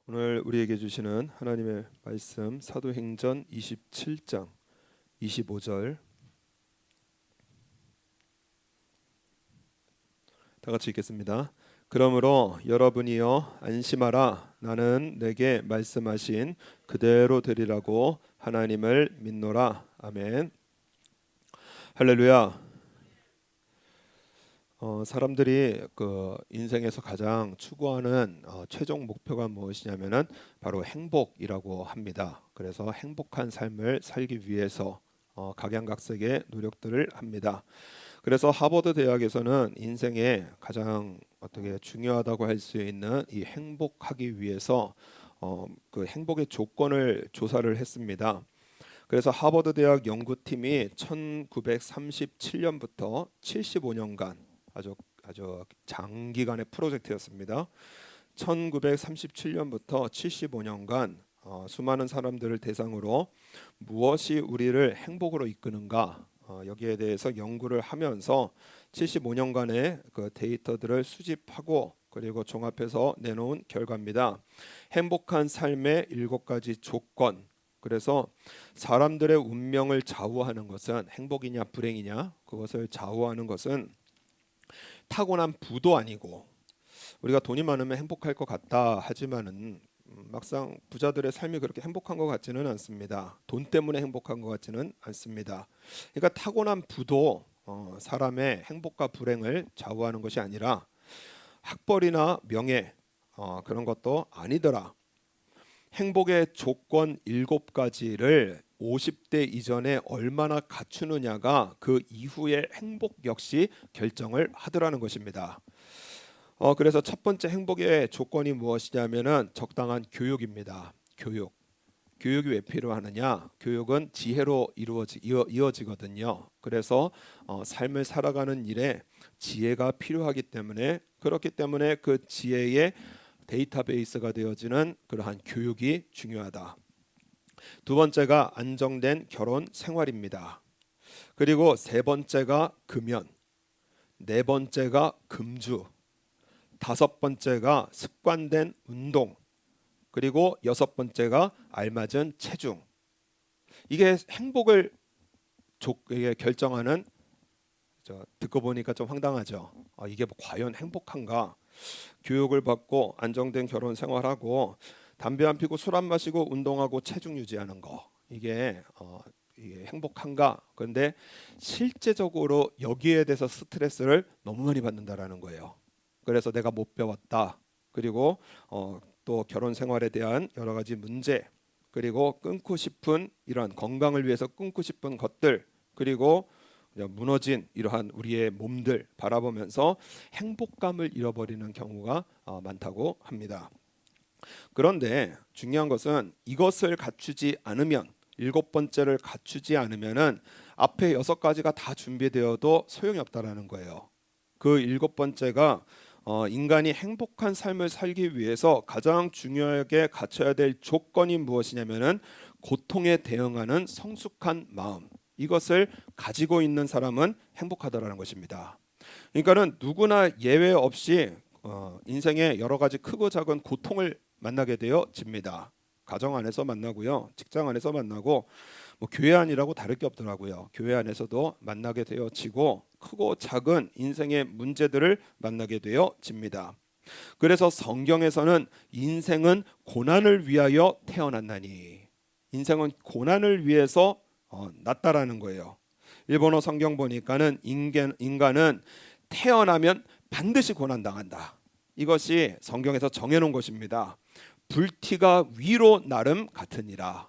오늘 우리에게 주시는 하나님의 말씀 사도행전 27장 25절 다 같이 읽겠습니다. 그러므로 여러분이여 안심하라. 나는 내게 말씀하신 그대로 되리라고 하나님을 믿노라. 아멘. 할렐루야. 사람들이 그 인생에서 가장 추구하는 최종 목표가 무엇이냐면은 바로 행복이라고 합니다. 그래서 행복한 삶을 살기 위해서 각양각색의 노력들을 합니다. 그래서 하버드 대학에서는 인생에 가장 어떻게 중요하다고 할 수 있는 이 행복하기 위해서 그 행복의 조건을 조사를 했습니다. 그래서 하버드 대학 연구팀이 1937년부터 75년간 아주 장기간의 프로젝트였습니다. 1937년부터 75년간 수많은 사람들을 대상으로 무엇이 우리를 행복으로 이끄는가 여기에 대해서 연구를 하면서 75년간의 그 데이터들을 수집하고 그리고 종합해서 내놓은 결과입니다. 행복한 삶의 7가지 조건. 그래서 사람들의 운명을 좌우하는 것은 행복이냐 불행이냐 그것을 좌우하는 것은 타고난 부도 아니고 우리가 돈이 많으면 행복할 것 같다 하지만은 막상 부자들의 삶이 그렇게 행복한 것 같지는 않습니다. 돈 때문에 행복한 것 같지는 않습니다. 그러니까 타고난 부도 사람의 행복과 불행을 좌우하는 것이 아니라 학벌이나 명예 그런 것도 아니더라. 행복의 조건 7가지를 50대 이전에 얼마나 갖추느냐가 그 이후의 행복 역시 결정을 하더라는 것입니다. 그래서 첫 번째 행복의 조건이 무엇이냐면은 적당한 교육입니다. 교육. 교육이 왜 필요하느냐? 교육은 지혜로 이어지거든요. 그래서 삶을 살아가는 일에 지혜가 필요하기 때문에 그렇기 때문에 그 지혜의 데이터베이스가 되어지는 그러한 교육이 중요하다. 두 번째가 안정된 결혼 생활입니다. 그리고 세 번째가 금연, 네 번째가 금주, 다섯 번째가 습관된 운동, 그리고 여섯 번째가 알맞은 체중. 이게 행복을 이게 결정하는 듣고 보니까 좀 황당하죠. 이게 뭐 과연 행복한가? 교육을 받고 안정된 결혼 생활하고 담배 안 피고 술 안 마시고 운동하고 체중 유지하는 거 이게 행복한가? 그런데 실제적으로 여기에 대해서 스트레스를 너무 많이 받는다라는 거예요. 그래서 내가 못 배웠다. 그리고 또 결혼 생활에 대한 여러 가지 문제 그리고 끊고 싶은 이러한 건강을 위해서 끊고 싶은 것들 그리고 무너진 이러한 우리의 몸들 바라보면서 행복감을 잃어버리는 경우가 많다고 합니다. 그런데 중요한 것은 이것을 갖추지 않으면 7번째를 갖추지 않으면은 앞에 6가지가 다 준비되어도 소용이 없다라는 거예요. 그 7번째가 인간이 행복한 삶을 살기 위해서 가장 중요하게 갖춰야 될 조건이 무엇이냐면은 고통에 대응하는 성숙한 마음. 이것을 가지고 있는 사람은 행복하다라는 것입니다. 그러니까는 누구나 예외 없이 인생의 여러 가지 크고 작은 고통을 만나게 되어집니다. 가정 안에서 만나고요, 직장 안에서 만나고 뭐 교회 안이라고 다를 게 없더라고요. 교회 안에서도 만나게 되어지고 크고 작은 인생의 문제들을 만나게 되어집니다. 그래서 성경에서는 인생은 고난을 위하여 태어났나니 인생은 고난을 위해서 났다라는 거예요. 일본어 성경 보니까는 인간은 태어나면 반드시 고난당한다. 이것이 성경에서 정해놓은 것입니다. 불티가 위로 나름 같으니라.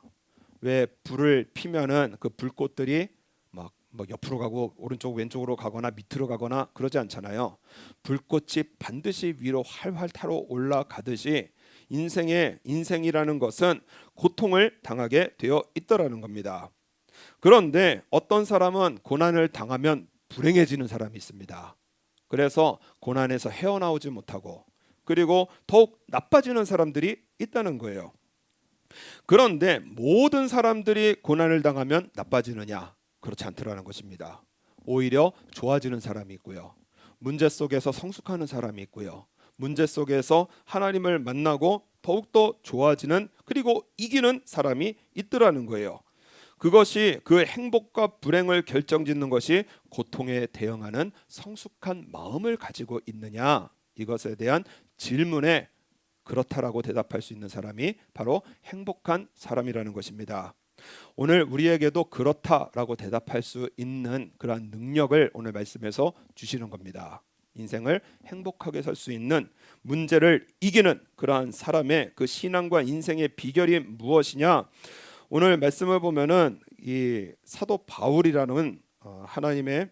왜 불을 피면은 그 불꽃들이 막 옆으로 가고 오른쪽 왼쪽으로 가거나 밑으로 가거나 그러지 않잖아요. 불꽃이 반드시 위로 활활 타러 올라가듯이 인생이라는 것은 고통을 당하게 되어 있더라는 겁니다. 그런데 어떤 사람은 고난을 당하면 불행해지는 사람이 있습니다. 그래서 고난에서 헤어나오지 못하고 그리고 더욱 나빠지는 사람들이 있다는 거예요. 그런데 모든 사람들이 고난을 당하면 나빠지느냐? 그렇지 않더라는 것입니다. 오히려 좋아지는 사람이 있고요. 문제 속에서 성숙하는 사람이 있고요. 문제 속에서 하나님을 만나고 더욱더 좋아지는, 그리고 이기는 사람이 있더라는 거예요. 그것이 그 행복과 불행을 결정짓는 것이 고통에 대응하는 성숙한 마음을 가지고 있느냐, 이것에 대한 질문에 그렇다라고 대답할 수 있는 사람이 바로 행복한 사람이라는 것입니다. 오늘 우리에게도 그렇다라고 대답할 수 있는 그러한 능력을 오늘 말씀에서 주시는 겁니다. 인생을 행복하게 살 수 있는, 문제를 이기는 그러한 사람의 그 신앙과 인생의 비결이 무엇이냐? 오늘 말씀을 보면은 이 사도 바울이라는 하나님의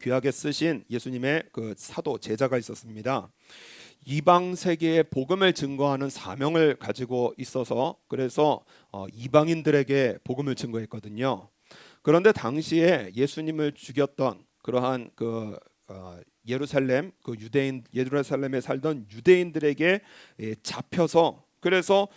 귀하게 쓰신 예수님의 그 사도 제자가 있었습니다. 이방 세계에 복음을 증거하는 사명을 가지고 있어서, 그래서 이방인들에게 복음을 증거했거든요. 그런데 당시에 예수님을 죽였던 그러한 예루살렘, 그 예루살렘에 살던 유대인들에게 잡혀서, 그래서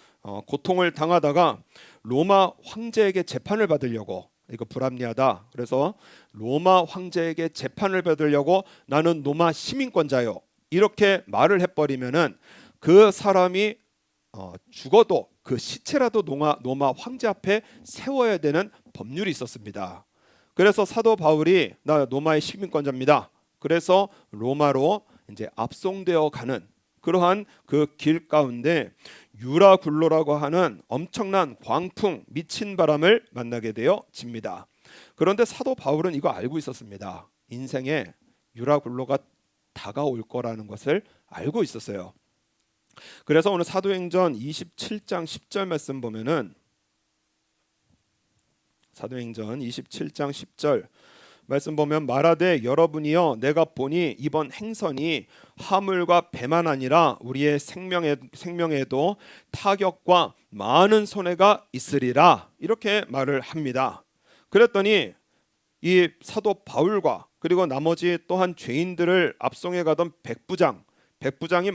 고통을 당하다가 로마 황제에게 재판을 받으려고, 이거 불합리하다, 그래서 로마 황제에게 재판을 받으려고 나는 로마 시민권자요, 이렇게 말을 해버리면은 그 사람이 죽어도 그 시체라도 로마 황제 앞에 세워야 되는 법률이 있었습니다. 그래서 사도 바울이 나 로마의 시민권자입니다, 그래서 로마로 이제 압송되어 가는 그러한 그 길 가운데 유라굴로라고 하는 엄청난 광풍, 미친 바람을 만나게 되어집니다. 그런데 사도 바울은 이거 알고 있었습니다. 인생에 유라굴로가 다가올 거라는 것을 알고 있었어요. 그래서 오늘 사도행전 27장 10절 말씀 보면은, 사도행전 27장 10절 말씀 보면, 말하되 여러분이여 내가 보니 이번 행선이 화물과 배만 아니라 우리의 생명에도 타격과 많은 손해가 있으리라, 이렇게 말을 합니다. 그랬더니 이 사도 바울과 그리고 나머지 또한 죄인들을 압송해 가던 백부장이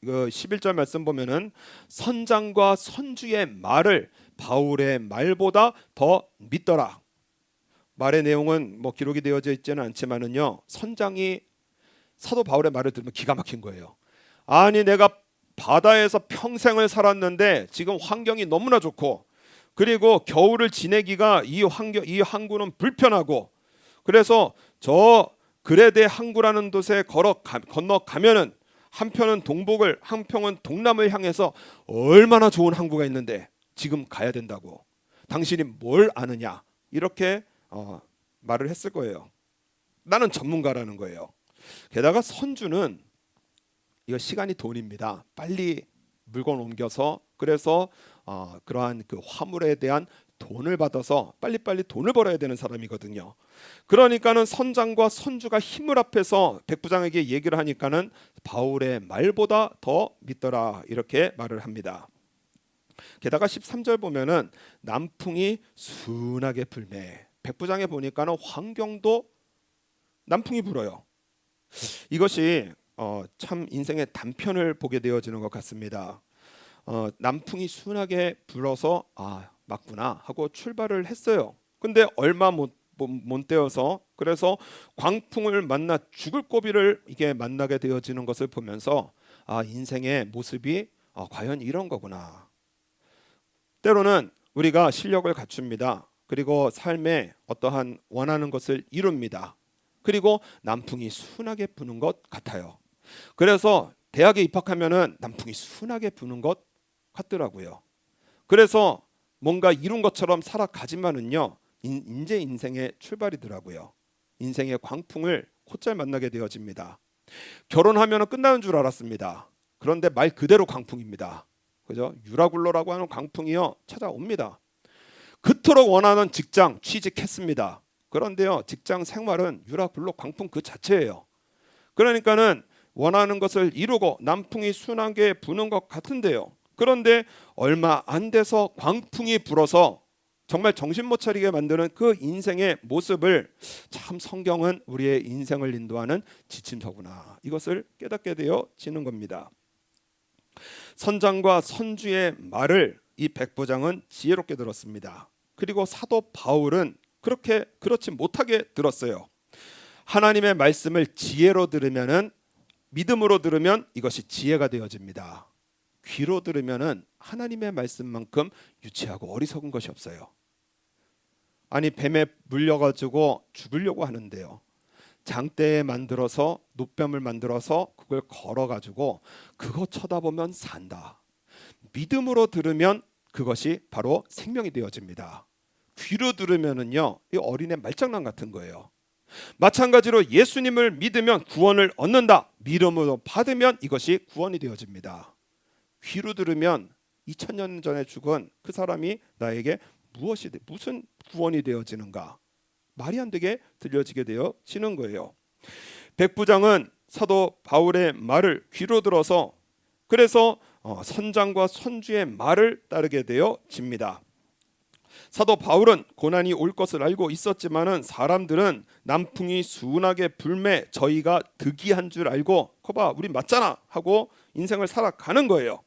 11절 말씀 보면은 선장과 선주의 말을 바울의 말보다 더 믿더라. 말의 내용은 뭐 기록이 되어져 있지는 않지만은요, 선장이 사도 바울의 말을 들으면 기가 막힌 거예요. 아니 내가 바다에서 평생을 살았는데 지금 환경이 너무나 좋고, 그리고 겨울을 지내기가 이 항구는 불편하고, 그래서 저 그레데 항구라는 곳에 건너가면은 한편은 동북을, 한편은 동남을 향해서 얼마나 좋은 항구가 있는데 지금 가야 된다고, 당신이 뭘 아느냐, 이렇게 말을 했을 거예요. 나는 전문가라는 거예요. 게다가 선주는 이거 시간이 돈입니다. 빨리 물건 옮겨서, 그래서 그러한 그 화물에 대한 돈을 받아서 빨리빨리 돈을 벌어야 되는 사람이거든요. 그러니까는 선장과 선주가 힘을 합해서 백부장에게 얘기를 하니까는 바울의 말보다 더 믿더라, 이렇게 말을 합니다. 게다가 13절 보면은 남풍이 순하게 불매, 백부장에 보니까는 환경도 남풍이 불어요. 이것이 참 인생의 단편을 보게 되어지는 것 같습니다. 남풍이 순하게 불어서 맞구나 하고 출발을 했어요. 근데 얼마 못 떼어서, 그래서 광풍을 만나 죽을 고비를 이게 만나게 되어지는 것을 보면서 인생의 모습이 과연 이런 거구나. 때로는 우리가 실력을 갖춥니다. 그리고 삶에 어떠한 원하는 것을 이룹니다. 그리고 남풍이 순하게 부는 것 같아요. 그래서 대학에 입학하면은 남풍이 순하게 부는 것 같더라고요. 그래서 뭔가 이룬 것처럼 살아가지만은요, 이제 인생의 출발이더라고요. 인생의 광풍을 곧잘 만나게 되어집니다. 결혼하면 끝나는 줄 알았습니다. 그런데 말 그대로 광풍입니다. 그죠? 유라굴로라고 하는 광풍이요 찾아옵니다. 그토록 원하는 직장 취직했습니다. 그런데요, 직장 생활은 유라굴로 광풍 그 자체예요. 그러니까는 원하는 것을 이루고 남풍이 순하게 부는 것 같은데요, 그런데 얼마 안 돼서 광풍이 불어서 정말 정신 못 차리게 만드는 그 인생의 모습을, 참 성경은 우리의 인생을 인도하는 지침서구나, 이것을 깨닫게 되어지는 겁니다. 선장과 선주의 말을 이 백부장은 지혜롭게 들었습니다. 그리고 사도 바울은 그렇지 못하게 들었어요. 하나님의 말씀을 지혜로 들으면은, 믿음으로 들으면 이것이 지혜가 되어집니다. 귀로 들으면은 하나님의 말씀만큼 유치하고 어리석은 것이 없어요. 아니 뱀에 물려가지고 죽으려고 하는데요. 장대에 만들어서 노뱀을 만들어서 그걸 걸어가지고 그거 쳐다보면 산다. 믿음으로 들으면 그것이 바로 생명이 되어집니다. 귀로 들으면은요, 이 어린애 말장난 같은 거예요. 마찬가지로 예수님을 믿으면 구원을 얻는다. 믿음으로 받으면 이것이 구원이 되어집니다. 귀로 들으면 2000년 전에 죽은 그 사람이 나에게 무슨 구원이 되어지는가? 말이 안 되게 들려지게 되어지는 거예요. 백부장은 사도 바울의 말을 귀로 들어서 그래서 선장과 선주의 말을 따르게 되어집니다. 사도 바울은 고난이 올 것을 알고 있었지만은 사람들은 남풍이 순하게 불매 저희가 득이한 줄 알고 거봐 우리 맞잖아 하고 인생을 살아가는 거예요.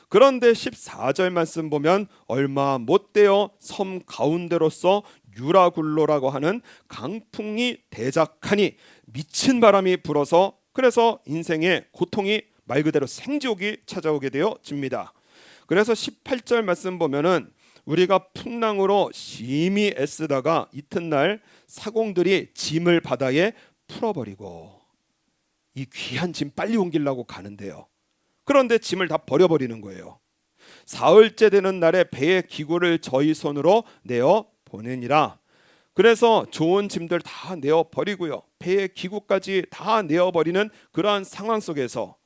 그런데 14절 말씀 보면 얼마 못되어 섬 가운데로서 유라굴로라고 하는 강풍이 대작하니 미친 바람이 불어서 그래서 인생의 고통이 말 그대로 생지옥이 찾아오게 되어집니다. 그래서 18절 말씀 보면은 우리가 풍랑으로 심히 애쓰다가 이튿날 사공들이 짐을 바다에 풀어버리고 이 귀한 짐 빨리 옮기려고 가는데요. 그런데 짐을 다 버려버리는 거예요. 사흘째 되는 날에 배의 기구를 저희 손으로 내어 보내니라. 그래서 좋은 짐들 다 내어 버리고요. 배의 기구까지 다 내어 버리는 그러한 상황 속에서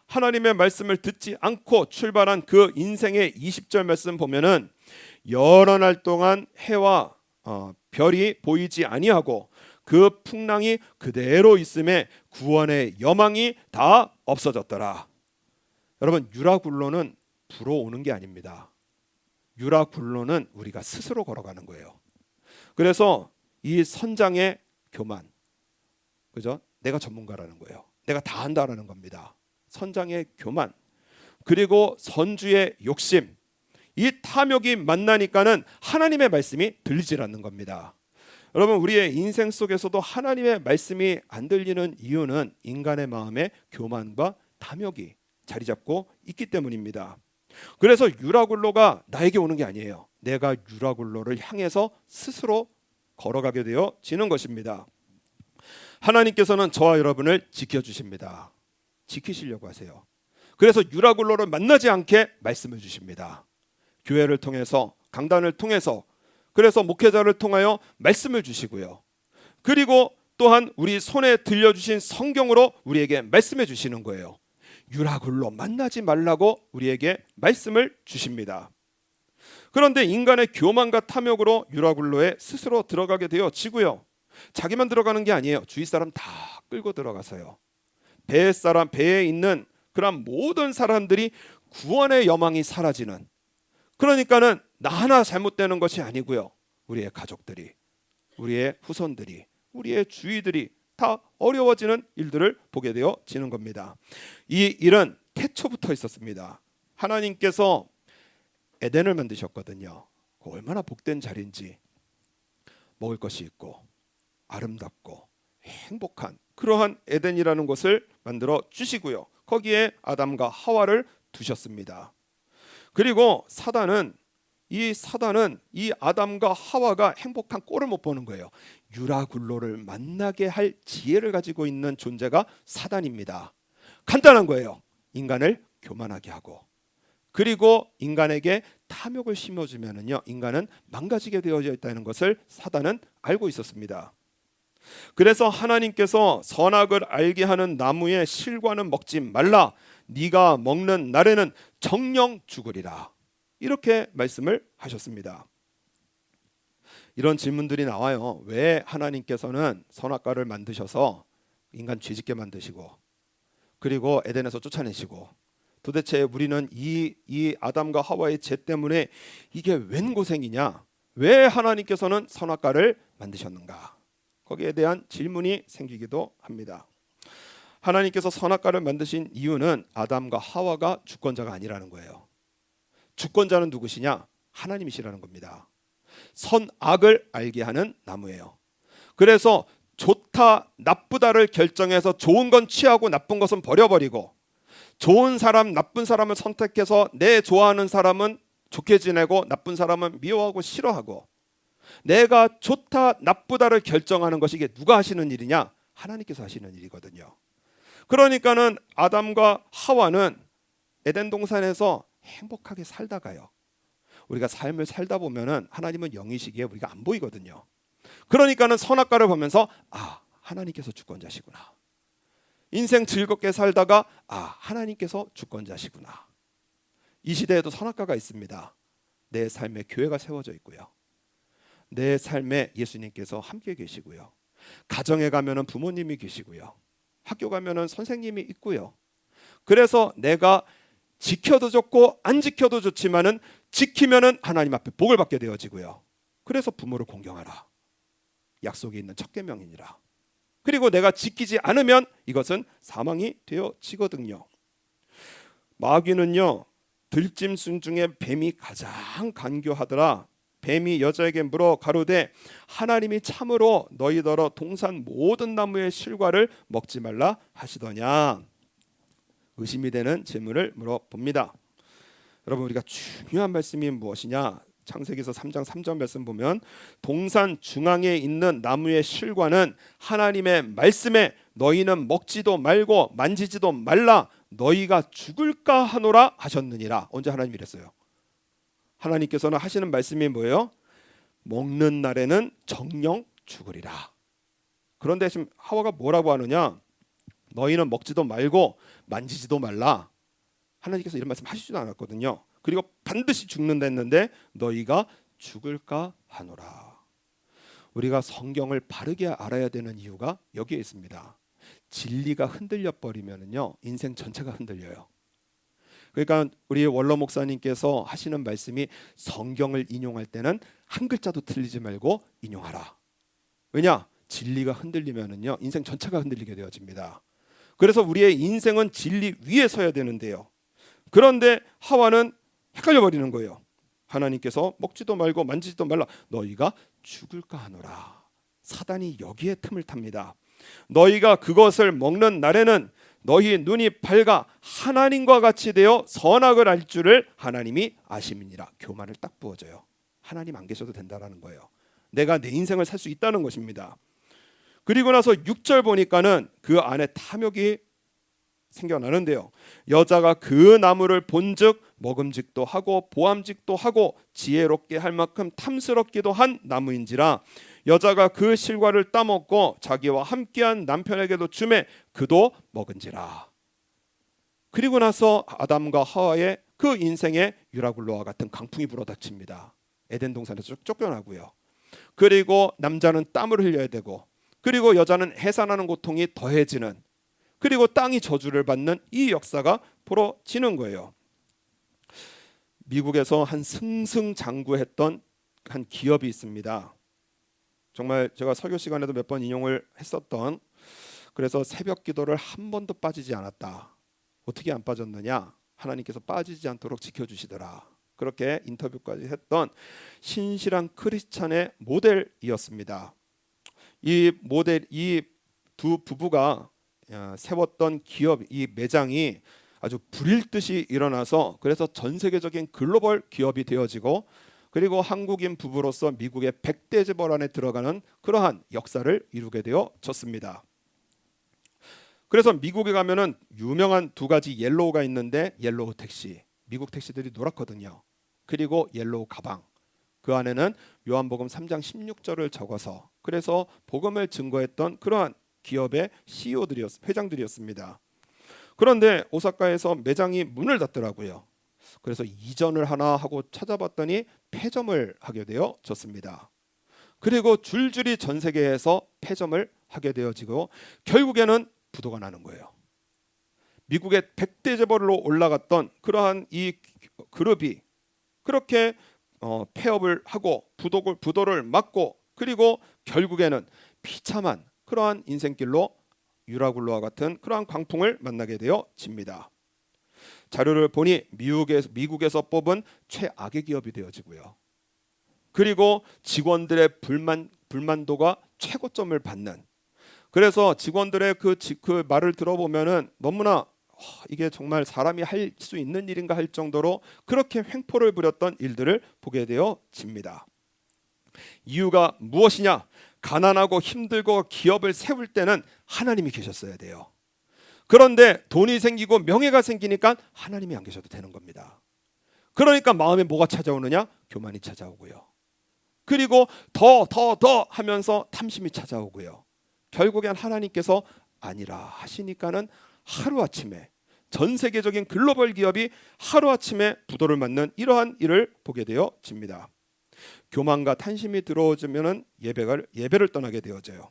하나님의 말씀을 듣지 않고 출발한 그 인생의 20절 말씀 보면은 여러 날 동안 해와 별이 보이지 아니하고 그 풍랑이 그대로 있음에 구원의 여망이 다 없어졌더라. 여러분 유라굴로는 불어오는 게 아닙니다. 유라굴로는 우리가 스스로 걸어가는 거예요. 그래서 이 선장의 교만, 그죠? 내가 전문가라는 거예요. 내가 다 한다라는 겁니다. 선장의 교만 그리고 선주의 욕심 이 탐욕이 만나니까는 하나님의 말씀이 들리질 않는 겁니다. 여러분 우리의 인생 속에서도 하나님의 말씀이 안 들리는 이유는 인간의 마음에 교만과 탐욕이 자리 잡고 있기 때문입니다. 그래서 유라굴로가 나에게 오는 게 아니에요. 내가 유라굴로를 향해서 스스로 걸어가게 되어지는 것입니다. 하나님께서는 저와 여러분을 지켜주십니다. 지키시려고 하세요. 그래서 유라굴로를 만나지 않게 말씀을 주십니다. 교회를 통해서 강단을 통해서 그래서 목회자를 통하여 말씀을 주시고요. 그리고 또한 우리 손에 들려주신 성경으로 우리에게 말씀해 주시는 거예요. 유라굴로 만나지 말라고 우리에게 말씀을 주십니다. 그런데 인간의 교만과 탐욕으로 유라굴로에 스스로 들어가게 되어지고요. 자기만 들어가는 게 아니에요. 주위 사람 다 끌고 들어가서요. 배에 있는 그런 모든 사람들이 구원의 여망이 사라지는 그러니까는 나 하나 잘못되는 것이 아니고요. 우리의 가족들이, 우리의 후손들이, 우리의 주위들이 다 어려워지는 일들을 보게 되어지는 겁니다. 이 일은 태초부터 있었습니다. 하나님께서 에덴을 만드셨거든요. 얼마나 복된 자리인지 먹을 것이 있고 아름답고 행복한 그러한 에덴이라는 곳을 만들어 주시고요. 거기에 아담과 하와를 두셨습니다. 그리고 사단은 이 아담과 하와가 행복한 꼴을 못 보는 거예요. 유라굴로를 만나게 할 지혜를 가지고 있는 존재가 사단입니다. 간단한 거예요. 인간을 교만하게 하고 그리고 인간에게 탐욕을 심어주면은요 인간은 망가지게 되어져 있다는 것을 사단은 알고 있었습니다. 그래서 하나님께서 선악을 알게 하는 나무의 실과는 먹지 말라. 네가 먹는 날에는 정령 죽으리라. 이렇게 말씀을 하셨습니다. 이런 질문들이 나와요. 왜 하나님께서는 선악과를 만드셔서 인간 죄짓게 만드시고 그리고 에덴에서 쫓아내시고 도대체 우리는 이 아담과 하와의 죄 때문에 이게 웬 고생이냐? 왜 하나님께서는 선악과를 만드셨는가? 거기에 대한 질문이 생기기도 합니다. 하나님께서 선악과를 만드신 이유는 아담과 하와가 주권자가 아니라는 거예요. 주권자는 누구시냐? 하나님이시라는 겁니다. 선악을 알게 하는 나무예요. 그래서 좋다 나쁘다를 결정해서 좋은 건 취하고 나쁜 것은 버려버리고 좋은 사람, 나쁜 사람을 선택해서 내 좋아하는 사람은 좋게 지내고 나쁜 사람은 미워하고 싫어하고, 내가 좋다 나쁘다를 결정하는 것이 이게 누가 하시는 일이냐? 하나님께서 하시는 일이거든요. 그러니까는 아담과 하와는 에덴 동산에서 행복하게 살다가요, 우리가 삶을 살다 보면은 하나님은 영이시기에 우리가 안 보이거든요. 그러니까는 선악과를 보면서 하나님께서 주권자시구나. 인생 즐겁게 살다가 하나님께서 주권자시구나. 이 시대에도 선악과가 있습니다. 내 삶에 교회가 세워져 있고요, 내 삶에 예수님께서 함께 계시고요, 가정에 가면은 부모님이 계시고요, 학교 가면은 선생님이 있고요. 그래서 내가 지켜도 좋고 안 지켜도 좋지만은 지키면은 하나님 앞에 복을 받게 되어지고요. 그래서 부모를 공경하라, 약속이 있는 첫 계명이니라. 그리고 내가 지키지 않으면 이것은 사망이 되어지거든요. 마귀는요, 들짐승 중에 뱀이 가장 간교하더라. 뱀이 여자에게 물어 가로되 하나님이 참으로 너희더러 동산 모든 나무의 실과를 먹지 말라 하시더냐. 의심이 되는 질문을 물어봅니다. 여러분, 우리가 중요한 말씀이 무엇이냐? 창세기서 3장 3절 말씀 보면 동산 중앙에 있는 나무의 실과는 하나님의 말씀에 너희는 먹지도 말고 만지지도 말라 너희가 죽을까 하노라 하셨느니라. 언제 하나님이 이랬어요? 하나님께서는 하시는 말씀이 뭐예요? 먹는 날에는 정령 죽으리라. 그런데 지금 하와가 뭐라고 하느냐? 너희는 먹지도 말고 만지지도 말라. 하나님께서 이런 말씀 하시지도 않았거든요. 그리고 반드시 죽는다 했는데 너희가 죽을까 하노라. 우리가 성경을 바르게 알아야 되는 이유가 여기에 있습니다. 진리가 흔들려 버리면은요, 인생 전체가 흔들려요. 그러니까 우리 원로 목사님께서 하시는 말씀이 성경을 인용할 때는 한 글자도 틀리지 말고 인용하라. 왜냐? 진리가 흔들리면은요, 인생 전체가 흔들리게 되어집니다. 그래서 우리의 인생은 진리 위에 서야 되는데요, 그런데 하와는 헷갈려 버리는 거예요. 하나님께서 먹지도 말고 만지지도 말라 너희가 죽을까 하노라. 사단이 여기에 틈을 탑니다. 너희가 그것을 먹는 날에는 너희 눈이 밝아 하나님과 같이 되어 선악을 알 줄을 하나님이 아심이니라. 교만을 딱 부어줘요. 하나님 안 계셔도 된다라는 거예요. 내가 내 인생을 살 수 있다는 것입니다. 그리고 나서 6절 보니까는 그 안에 탐욕이 생겨나는데요, 여자가 그 나무를 본즉 먹음직도 하고 보암직도 하고 지혜롭게 할 만큼 탐스럽기도 한 나무인지라 여자가 그 실과를 따먹고 자기와 함께한 남편에게도 주매 그도 먹은지라. 그리고 나서 아담과 하와의 그 인생에 유라굴로와 같은 강풍이 불어닥칩니다. 에덴 동산에서 쫓겨나고요, 그리고 남자는 땀을 흘려야 되고, 그리고 여자는 해산하는 고통이 더해지는, 그리고 땅이 저주를 받는 이 역사가 벌어지는 거예요. 미국에서 한 승승장구했던 한 기업이 있습니다. 정말 제가 설교 시간에도 몇 번 인용을 했었던, 그래서 새벽 기도를 한 번도 빠지지 않았다. 어떻게 안 빠졌느냐? 하나님께서 빠지지 않도록 지켜주시더라. 그렇게 인터뷰까지 했던 신실한 크리스찬의 모델이었습니다. 이 두 부부가 세웠던 기업, 이 매장이 아주 불일듯이 일어나서 그래서 전 세계적인 글로벌 기업이 되어지고, 그리고 한국인 부부로서 미국의 100대 재벌 안에 들어가는 그러한 역사를 이루게 되어졌습니다. 그래서 미국에 가면은 유명한 두 가지 옐로우가 있는데, 옐로우 택시, 미국 택시들이 노랗거든요. 그리고 옐로우 가방, 그 안에는 요한복음 3장 16절을 적어서 그래서 복음을 증거했던 그러한 기업의 회장들이었습니다. 그런데 오사카에서 매장이 문을 닫더라고요. 그래서 이전을 하나 하고 찾아봤더니 폐점을 하게 되어졌습니다. 그리고 줄줄이 전 세계에서 폐점을 하게 되어지고 결국에는 부도가 나는 거예요. 미국의 100대 재벌로 올라갔던 그러한 이 그룹이 그렇게 폐업을 하고 부도를 맞고, 그리고 결국에는 비참한 그러한 인생길로 유라굴로와 같은 그러한 광풍을 만나게 되어집니다. 자료를 보니 미국에서 뽑은 최악의 기업이 되어지고요, 그리고 직원들의 불만도가 최고점을 받는, 그래서 직원들의 그 말을 들어보면은 너무나 이게 정말 사람이 할 수 있는 일인가 할 정도로 그렇게 횡포를 부렸던 일들을 보게 되어집니다. 이유가 무엇이냐? 가난하고 힘들고 기업을 세울 때는 하나님이 계셨어야 돼요. 그런데 돈이 생기고 명예가 생기니까 하나님이 안 계셔도 되는 겁니다. 그러니까 마음에 뭐가 찾아오느냐? 교만이 찾아오고요. 그리고 더 하면서 탐심이 찾아오고요. 결국엔 하나님께서 아니라 하시니까는 하루아침에 전 세계적인 글로벌 기업이 하루아침에 부도를 맞는 이러한 일을 보게 되어집니다. 교만과 탄심이 들어오면은 예배를 떠나게 되어져요.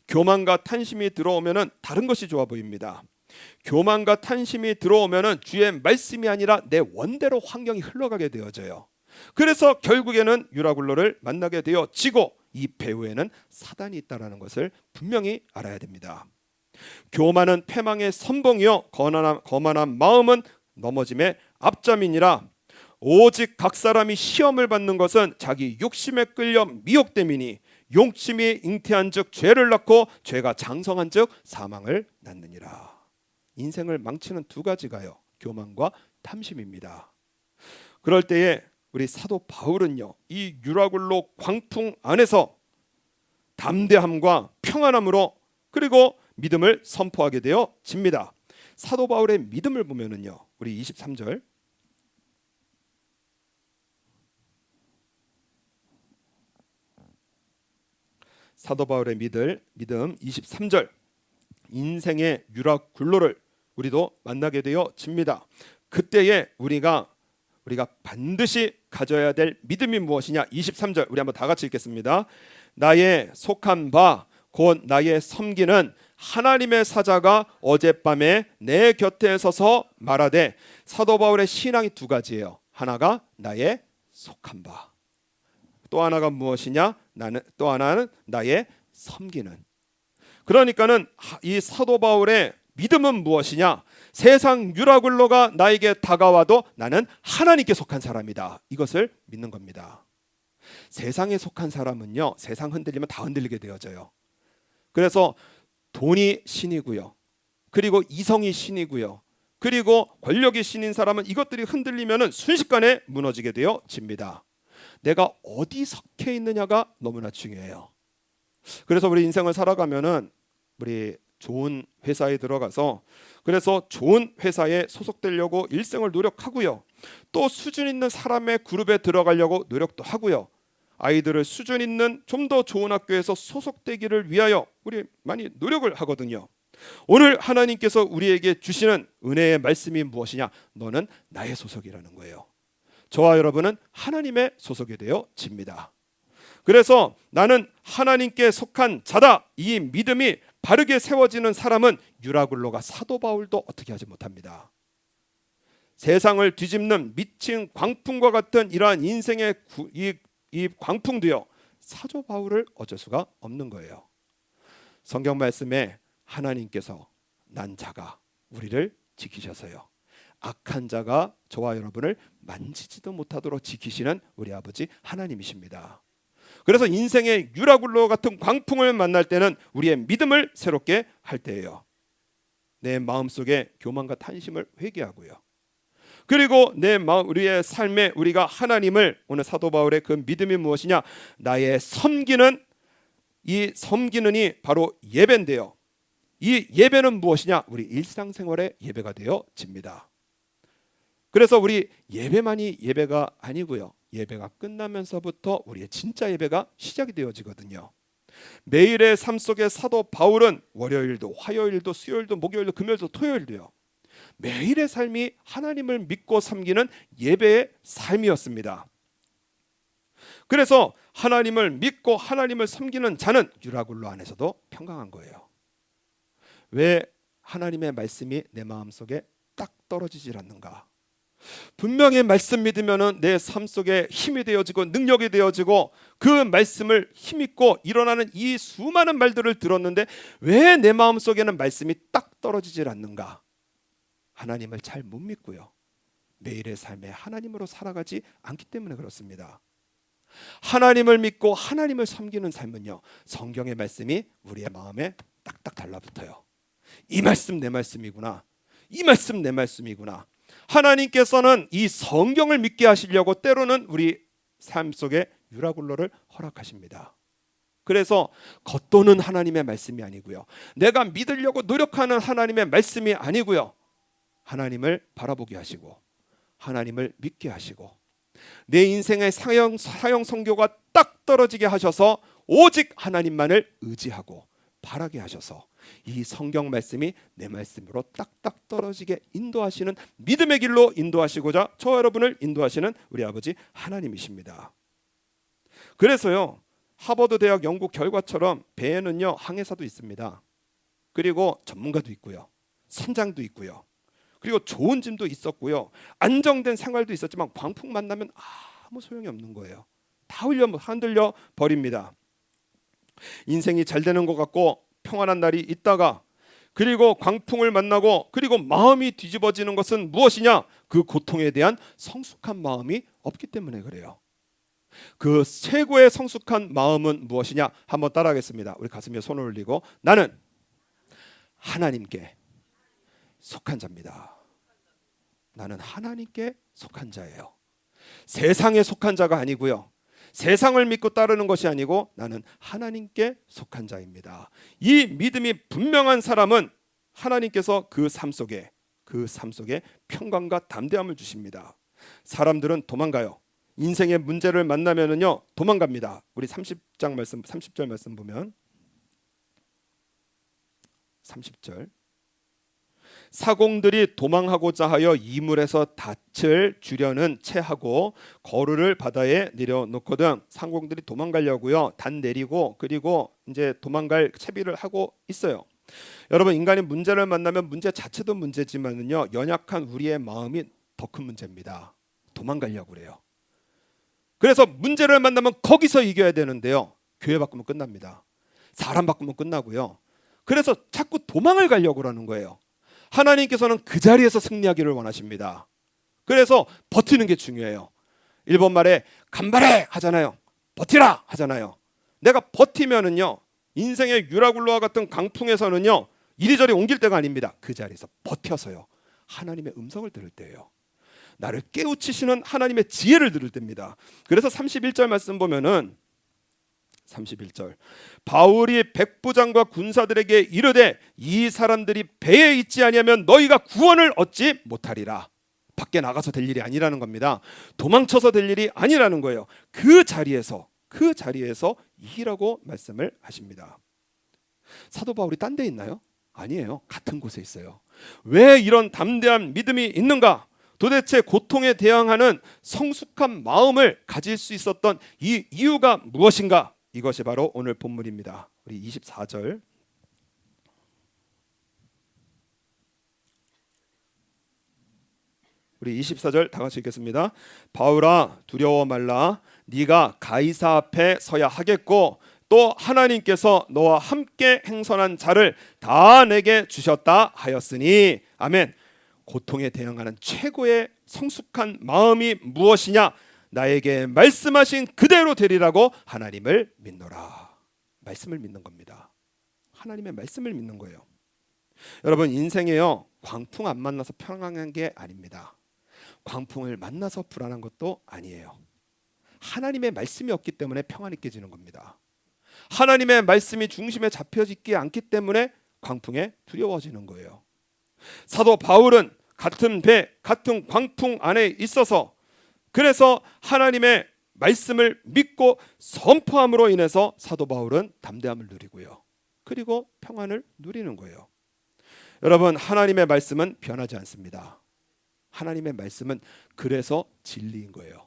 교만과 탄심이 들어오면은 다른 것이 좋아 보입니다. 교만과 탄심이 들어오면은 주의 말씀이 아니라 내 원대로 환경이 흘러가게 되어져요. 그래서 결국에는 유라굴로를 만나게 되어지고 이 배후에는 사단이 있다라는 것을 분명히 알아야 됩니다. 교만은 패망의 선봉이요 거만한 마음은 넘어짐의 앞잠이니라. 오직 각 사람이 시험을 받는 것은 자기 욕심에 끌려 미혹됨이니 욕심이 잉태한즉 죄를 낳고 죄가 장성한즉 사망을 낳느니라. 인생을 망치는 두 가지가요, 교만과 탐심입니다. 그럴 때에 우리 사도 바울은요, 이 유라굴로 광풍 안에서 담대함과 평안함으로 그리고 믿음을 선포하게 되어집니다. 사도 바울의 믿음을 보면은요, 우리 23절 사도 바울의 믿음 23절, 인생의 유라굴로를 우리도 만나게 되어집니다. 그때에 우리가 반드시 가져야 될 믿음이 무엇이냐? 23절 우리 한번 다 같이 읽겠습니다. 나의 속한 바 곧 나의 섬기는 하나님의 사자가 어젯밤에 내 곁에 서서 말하되, 사도 바울의 신앙이 두 가지예요. 하나가 나의 속한 바, 또 하나가 무엇이냐? 또 하나는 나의 섬기는. 그러니까는 이 사도 바울의 믿음은 무엇이냐? 세상 유라굴로가 나에게 다가와도 나는 하나님께 속한 사람이다. 이것을 믿는 겁니다. 세상에 속한 사람은요, 세상 흔들리면 다 흔들리게 되어져요. 그래서 돈이 신이고요, 그리고 이성이 신이고요, 그리고 권력이 신인 사람은 이것들이 흔들리면 순식간에 무너지게 되어집니다. 내가 어디 속해 있느냐가 너무나 중요해요. 그래서 우리 인생을 살아가면은 우리 좋은 회사에 들어가서 그래서 좋은 회사에 소속되려고 일생을 노력하고요, 또 수준 있는 사람의 그룹에 들어가려고 노력도 하고요, 아이들을 수준 있는 좀 더 좋은 학교에서 소속되기를 위하여 우리 많이 노력을 하거든요. 오늘 하나님께서 우리에게 주시는 은혜의 말씀이 무엇이냐? 너는 나의 소속이라는 거예요. 저와 여러분은 하나님의 소속이 되어집니다. 그래서 나는 하나님께 속한 자다, 이 믿음이 바르게 세워지는 사람은 유라굴로가 사도 바울도 어떻게 하지 못합니다. 세상을 뒤집는 미친 광풍과 같은 이러한 인생의 이 광풍도요, 사도 바울을 어쩔 수가 없는 거예요. 성경 말씀에 하나님께서 난 자가 우리를 지키셔서요, 악한 자가 저와 여러분을 만지지도 못하도록 지키시는 우리 아버지 하나님이십니다. 그래서 인생의 유라굴로 같은 광풍을 만날 때는 우리의 믿음을 새롭게 할 때예요. 내 마음속에 교만과 탄심을 회개하고요, 그리고 우리의 삶에 우리가 하나님을, 오늘 사도 바울의 그 믿음이 무엇이냐? 나의 섬기는, 이 섬기는이 바로 예배인데요, 이 예배는 무엇이냐? 우리 일상생활의 예배가 되어집니다. 그래서 우리 예배만이 예배가 아니고요, 예배가 끝나면서부터 우리의 진짜 예배가 시작이 되어지거든요. 매일의 삶 속에 사도 바울은 월요일도 화요일도 수요일도 목요일도 금요일도 토요일도요, 매일의 삶이 하나님을 믿고 섬기는 예배의 삶이었습니다. 그래서 하나님을 믿고 하나님을 섬기는 자는 유라굴로 안에서도 평강한 거예요. 왜 하나님의 말씀이 내 마음속에 딱 떨어지질 않는가? 분명히 말씀 믿으면 내 삶 속에 힘이 되어지고 능력이 되어지고 그 말씀을 힘있고 일어나는 이 수많은 말들을 들었는데 왜 내 마음속에는 말씀이 딱 떨어지질 않는가? 하나님을 잘 못 믿고요, 매일의 삶에 하나님으로 살아가지 않기 때문에 그렇습니다. 하나님을 믿고 하나님을 섬기는 삶은요, 성경의 말씀이 우리의 마음에 딱딱 달라붙어요. 이 말씀 내 말씀이구나, 이 말씀 내 말씀이구나. 하나님께서는 이 성경을 믿게 하시려고 때로는 우리 삶 속에 유라굴로를 허락하십니다. 그래서 겉도는 하나님의 말씀이 아니고요, 내가 믿으려고 노력하는 하나님의 말씀이 아니고요, 하나님을 바라보게 하시고 하나님을 믿게 하시고 내 인생의 사형 선교가 딱 떨어지게 하셔서 오직 하나님만을 의지하고 바라게 하셔서 이 성경 말씀이 내 말씀으로 딱딱 떨어지게 인도하시는 믿음의 길로 인도하시고자 저와 여러분을 인도하시는 우리 아버지 하나님이십니다. 그래서요, 하버드 대학 연구 결과처럼 배에는요 항해사도 있습니다. 그리고 전문가도 있고요, 선장도 있고요, 그리고 좋은 짐도 있었고요, 안정된 생활도 있었지만 광풍 만나면 아무 소용이 없는 거예요. 다 흔들려 버립니다. 인생이 잘 되는 것 같고 평안한 날이 있다가 그리고 광풍을 만나고 그리고 마음이 뒤집어지는 것은 무엇이냐? 그 고통에 대한 성숙한 마음이 없기 때문에 그래요. 그 최고의 성숙한 마음은 무엇이냐? 한번 따라하겠습니다. 우리 가슴에 손을 올리고, 나는 하나님께 속한 자입니다. 나는 하나님께 속한 자예요. 세상에 속한 자가 아니고요, 세상을 믿고 따르는 것이 아니고 나는 하나님께 속한 자입니다. 이 믿음이 분명한 사람은 하나님께서 그 삶 속에 평강과 담대함을 주십니다. 사람들은 도망가요. 인생의 문제를 만나면은요 도망갑니다. 우리 30절 말씀 보면 30절, 사공들이 도망하고자 하여 이물에서 닻을 주려는 채하고 거루를 바다에 내려놓거든. 상공들이 도망가려고요 단 내리고 그리고 이제 도망갈 채비를 하고 있어요. 여러분, 인간이 문제를 만나면 문제 자체도 문제지만은요 연약한 우리의 마음이 더 큰 문제입니다. 도망가려고 그래요. 그래서 문제를 만나면 거기서 이겨야 되는데요, 교회 바꾸면 끝납니다. 사람 바꾸면 끝나고요. 그래서 자꾸 도망을 가려고 하는 거예요. 하나님께서는 그 자리에서 승리하기를 원하십니다. 그래서 버티는 게 중요해요. 일본 말에 간발해 하잖아요. 버티라 하잖아요. 내가 버티면은요 인생의 유라굴로와 같은 강풍에서는요 이리저리 옮길 때가 아닙니다. 그 자리에서 버텨서요 하나님의 음성을 들을 때예요. 나를 깨우치시는 하나님의 지혜를 들을 때입니다. 그래서 31절 말씀 보면은 31절, 바울이 백부장과 군사들에게 이르되 이 사람들이 배에 있지 아니하면 너희가 구원을 얻지 못하리라. 밖에 나가서 될 일이 아니라는 겁니다. 도망쳐서 될 일이 아니라는 거예요. 그 자리에서 이기라고 말씀을 하십니다. 사도 바울이 딴 데 있나요? 아니에요. 같은 곳에 있어요. 왜 이런 담대한 믿음이 있는가? 도대체 고통에 대항하는 성숙한 마음을 가질 수 있었던 이 이유가 무엇인가? 이것이 바로 오늘 본문입니다. 우리 24절, 우리 24절 다 같이 읽겠습니다. 바울아 두려워 말라. 네가 가이사 앞에 서야 하겠고 또 하나님께서 너와 함께 행선한 자를 다 내게 주셨다 하였으니. 아멘. 고통에 대항하는 최고의 성숙한 마음이 무엇이냐? 나에게 말씀하신 그대로 되리라고 하나님을 믿노라. 말씀을 믿는 겁니다. 하나님의 말씀을 믿는 거예요. 여러분, 인생에요 광풍 안 만나서 평안한 게 아닙니다. 광풍을 만나서 불안한 것도 아니에요. 하나님의 말씀이 없기 때문에 평안이 깨지는 겁니다. 하나님의 말씀이 중심에 잡혀지지 않기 때문에 광풍에 두려워지는 거예요. 사도 바울은 같은 배, 같은 광풍 안에 있어서 그래서 하나님의 말씀을 믿고 선포함으로 인해서 사도 바울은 담대함을 누리고요. 그리고 평안을 누리는 거예요. 여러분, 하나님의 말씀은 변하지 않습니다. 하나님의 말씀은 그래서 진리인 거예요.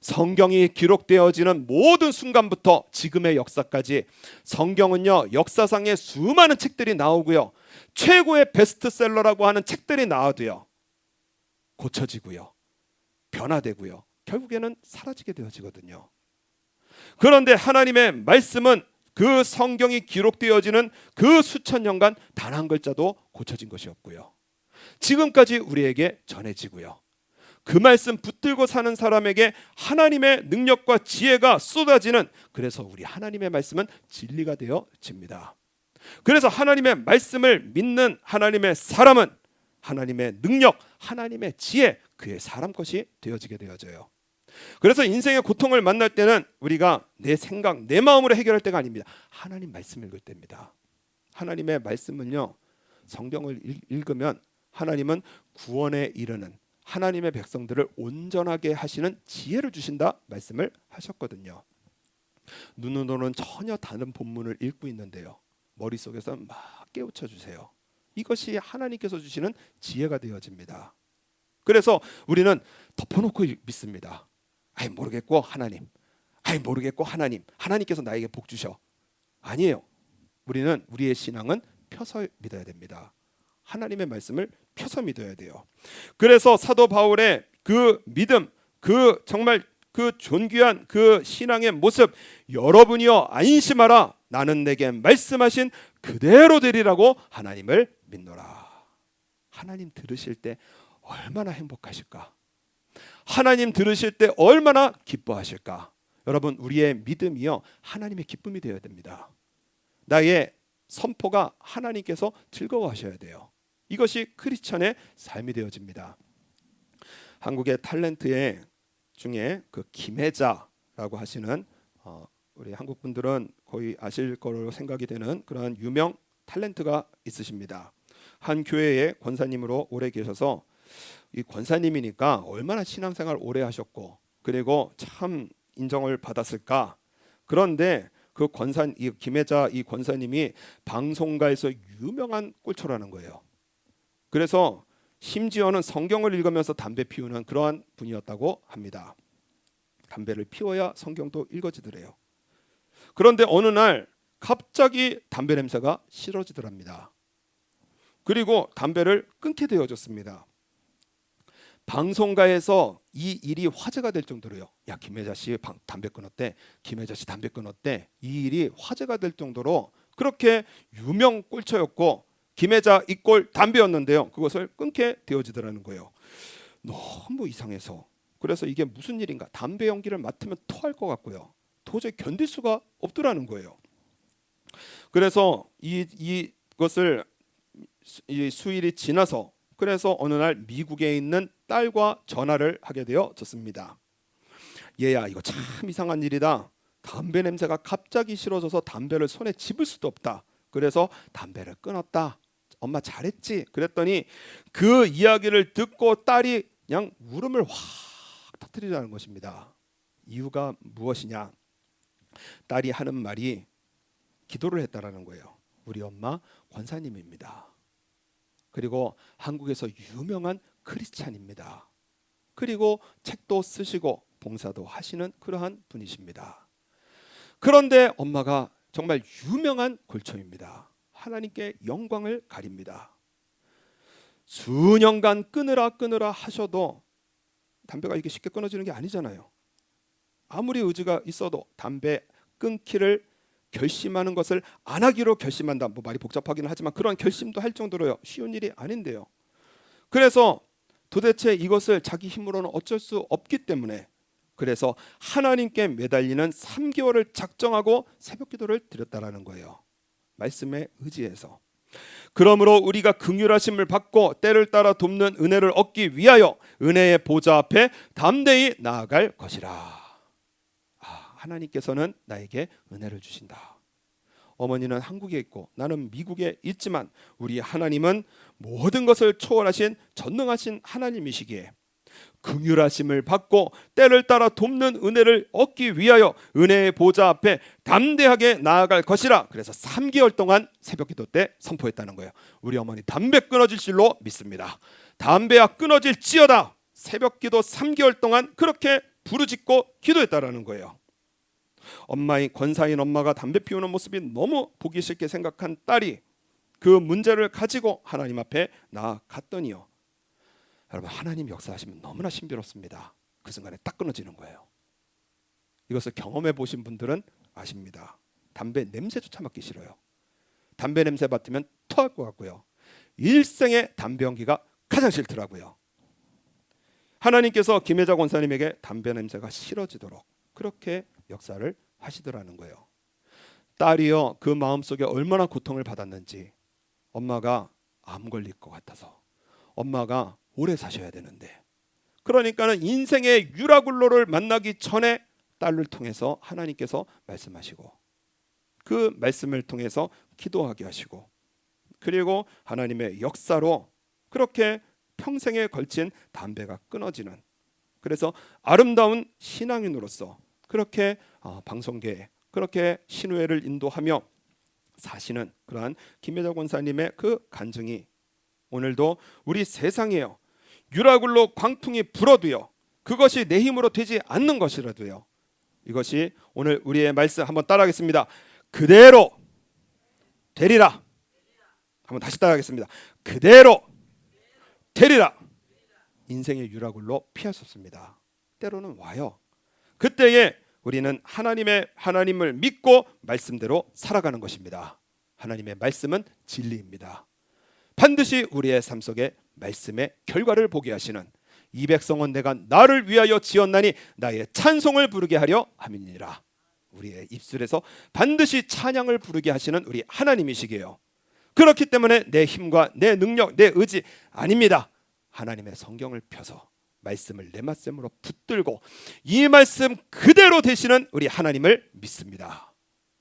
성경이 기록되어지는 모든 순간부터 지금의 역사까지 성경은요 역사상의 수많은 책들이 나오고요, 최고의 베스트셀러라고 하는 책들이 나와도요 고쳐지고요, 변화되고요, 결국에는 사라지게 되어지거든요. 그런데 하나님의 말씀은 그 성경이 기록되어지는 그 수천 년간 단 한 글자도 고쳐진 것이 없고요, 지금까지 우리에게 전해지고요, 그 말씀 붙들고 사는 사람에게 하나님의 능력과 지혜가 쏟아지는, 그래서 우리 하나님의 말씀은 진리가 되어집니다. 그래서 하나님의 말씀을 믿는 하나님의 사람은 하나님의 능력, 하나님의 지혜, 그의 사람 것이 되어지게 되어져요. 그래서 인생의 고통을 만날 때는 우리가 내 생각, 내 마음으로 해결할 때가 아닙니다. 하나님 말씀 읽을 때입니다. 하나님의 말씀은요, 성경을 읽으면 하나님은 구원에 이르는 하나님의 백성들을 온전하게 하시는 지혜를 주신다 말씀을 하셨거든요. 눈으로는 전혀 다른 본문을 읽고 있는데요, 머릿속에서 막 깨우쳐 주세요. 이것이 하나님께서 주시는 지혜가 되어집니다. 그래서 우리는 덮어놓고 믿습니다. 아이 모르겠고 하나님, 아이 모르겠고 하나님, 하나님께서 나에게 복 주셔. 아니에요. 우리는 우리의 신앙은 펴서 믿어야 됩니다. 하나님의 말씀을 펴서 믿어야 돼요. 그래서 사도 바울의 그 믿음, 그 정말 그 존귀한 그 신앙의 모습, 여러분이여 안심하라, 나는 내게 말씀하신 그대로 되리라고 하나님을 믿노라. 하나님 들으실 때 얼마나 행복하실까? 하나님 들으실 때 얼마나 기뻐하실까? 여러분, 우리의 믿음이요, 하나님의 기쁨이 되어야 됩니다. 나의 선포가 하나님께서 즐거워하셔야 돼요. 이것이 크리스천의 삶이 되어집니다. 한국의 탤런트의 중에 그 김혜자라고 하시는 우리 한국 분들은 거의 아실 거로 생각이 되는 그러한 유명 탤런트가 있으십니다. 한 교회의 권사님으로 오래 계셔서 이 권사님이니까 얼마나 신앙생활 오래 하셨고 그리고 참 인정을 받았을까. 그런데 그 이 김혜자 이 권사님이 방송가에서 유명한 꼴초라는 거예요. 그래서 심지어는 성경을 읽으면서 담배 피우는 그러한 분이었다고 합니다. 담배를 피워야 성경도 읽어지더래요. 그런데 어느 날 갑자기 담배 냄새가 싫어지더랍니다. 그리고 담배를 끊게 되어졌습니다. 방송가에서 이 일이 화제가 될 정도로요. 야, 김혜자 씨 담배 끊었대. 김혜자 씨 담배 끊었대. 이 일이 화제가 될 정도로 그렇게 유명 꼴초였고 김혜자 이 꼴 담배였는데요. 그것을 끊게 되어지더라는 거예요. 너무 이상해서. 그래서 이게 무슨 일인가? 담배 연기를 맡으면 토할 것 같고요. 도저히 견딜 수가 없더라는 거예요. 그래서 이것을 이 수일이 지나서 그래서 어느 날 미국에 있는 딸과 전화를 하게 되어졌습니다. 얘야, 이거 참 이상한 일이다. 담배 냄새가 갑자기 싫어져서 담배를 손에 집을 수도 없다. 그래서 담배를 끊었다. 엄마 잘했지? 그랬더니 그 이야기를 듣고 딸이 그냥 울음을 확 터뜨리라는 것입니다. 이유가 무엇이냐? 딸이 하는 말이 기도를 했다라는 거예요. 우리 엄마 권사님입니다. 그리고 한국에서 유명한 크리스찬입니다. 그리고 책도 쓰시고 봉사도 하시는 그러한 분이십니다. 그런데 엄마가 정말 유명한 골초입니다. 하나님께 영광을 가립니다. 수년간 끊으라 하셔도 담배가 이렇게 쉽게 끊어지는 게 아니잖아요. 아무리 의지가 있어도 담배 끊기를 결심하는 것을 안 하기로 결심한다. 뭐 말이 복잡하기는 하지만 그런 결심도 할 정도로요. 쉬운 일이 아닌데요. 그래서 도대체 이것을 자기 힘으로는 어쩔 수 없기 때문에 그래서 하나님께 매달리는 3개월을 작정하고 새벽 기도를 드렸다라는 거예요. 말씀에 의지해서. 그러므로 우리가 긍휼하심을 받고 때를 따라 돕는 은혜를 얻기 위하여 은혜의 보좌 앞에 담대히 나아갈 것이라. 하나님께서는 나에게 은혜를 주신다. 어머니는 한국에 있고 나는 미국에 있지만 우리 하나님은 모든 것을 초월하신 전능하신 하나님이시기에 긍휼하심을 받고 때를 따라 돕는 은혜를 얻기 위하여 은혜의 보좌 앞에 담대하게 나아갈 것이라. 그래서 3개월 동안 새벽기도 때 선포했다는 거예요. 우리 어머니 담배 끊어질 줄로 믿습니다. 담배야 끊어질지어다. 새벽기도 3개월 동안 그렇게 부르짖고 기도했다라는 거예요. 엄마인 권사인 엄마가 담배 피우는 모습이 너무 보기 싫게 생각한 딸이 그 문제를 가지고 하나님 앞에 나아갔더니요, 여러분, 하나님 역사하시면 너무나 신비롭습니다. 그 순간에 딱 끊어지는 거예요. 이것을 경험해 보신 분들은 아십니다. 담배 냄새조차 맡기 싫어요. 담배 냄새 맡으면 토할 것 같고요. 일생에 담배 연기가 가장 싫더라고요. 하나님께서 김혜자 권사님에게 담배 냄새가 싫어지도록 그렇게 역사를 하시더라는 거예요. 딸이요, 그 마음속에 얼마나 고통을 받았는지, 엄마가 암 걸릴 것 같아서, 엄마가 오래 사셔야 되는데, 그러니까는 인생의 유라굴로를 만나기 전에 딸을 통해서 하나님께서 말씀하시고, 그 말씀을 통해서 기도하게 하시고, 그리고 하나님의 역사로 그렇게 평생에 걸친 담배가 끊어지는, 그래서 아름다운 신앙인으로서 그렇게 방송계에 그렇게 신우회를 인도하며 사시는 그러한 김혜자 권사님의 그 간증이 오늘도 우리 세상에요, 유라굴로 광풍이 불어도요, 그것이 내 힘으로 되지 않는 것이라도요, 이것이 오늘 우리의 말씀, 한번 따라하겠습니다. 그대로 되리라. 한번 다시 따라하겠습니다. 그대로 되리라. 인생의 유라굴로 피할 수 없습니다. 때로는 와요. 그때에 우리는 하나님을 믿고 말씀대로 살아가는 것입니다. 하나님의 말씀은 진리입니다. 반드시 우리의 삶 속에 말씀의 결과를 보게 하시는, 이 백성은 내가 나를 위하여 지었나니 나의 찬송을 부르게 하려 함이니라. 우리의 입술에서 반드시 찬양을 부르게 하시는 우리 하나님이시기에요. 그렇기 때문에 내 힘과 내 능력, 내 의지 아닙니다. 하나님의 성경을 펴서 말씀을 내 말씀으로 붙들고 이 말씀 그대로 되시는 우리 하나님을 믿습니다.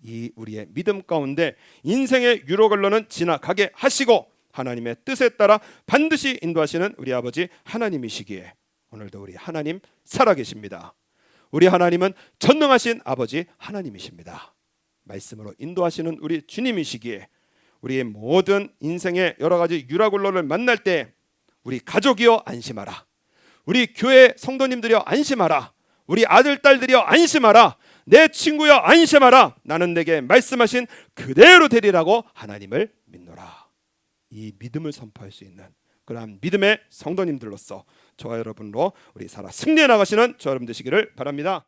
이 우리의 믿음 가운데 인생의 유로글로는 지나가게 하시고 하나님의 뜻에 따라 반드시 인도하시는 우리 아버지 하나님이시기에 오늘도 우리 하나님 살아계십니다. 우리 하나님은 전능하신 아버지 하나님이십니다. 말씀으로 인도하시는 우리 주님이시기에 우리의 모든 인생의 여러 가지 유라굴로를 만날 때 우리 가족이여 안심하라, 우리 교회 성도님들이여 안심하라, 우리 아들 딸들이여 안심하라, 내 친구여 안심하라, 나는 내게 말씀하신 그대로 되리라고 하나님을 믿노라. 이 믿음을 선포할 수 있는 그러한 믿음의 성도님들로서 저와 여러분으로 우리 살아 승리해 나가시는 저 여러분 되시기를 바랍니다.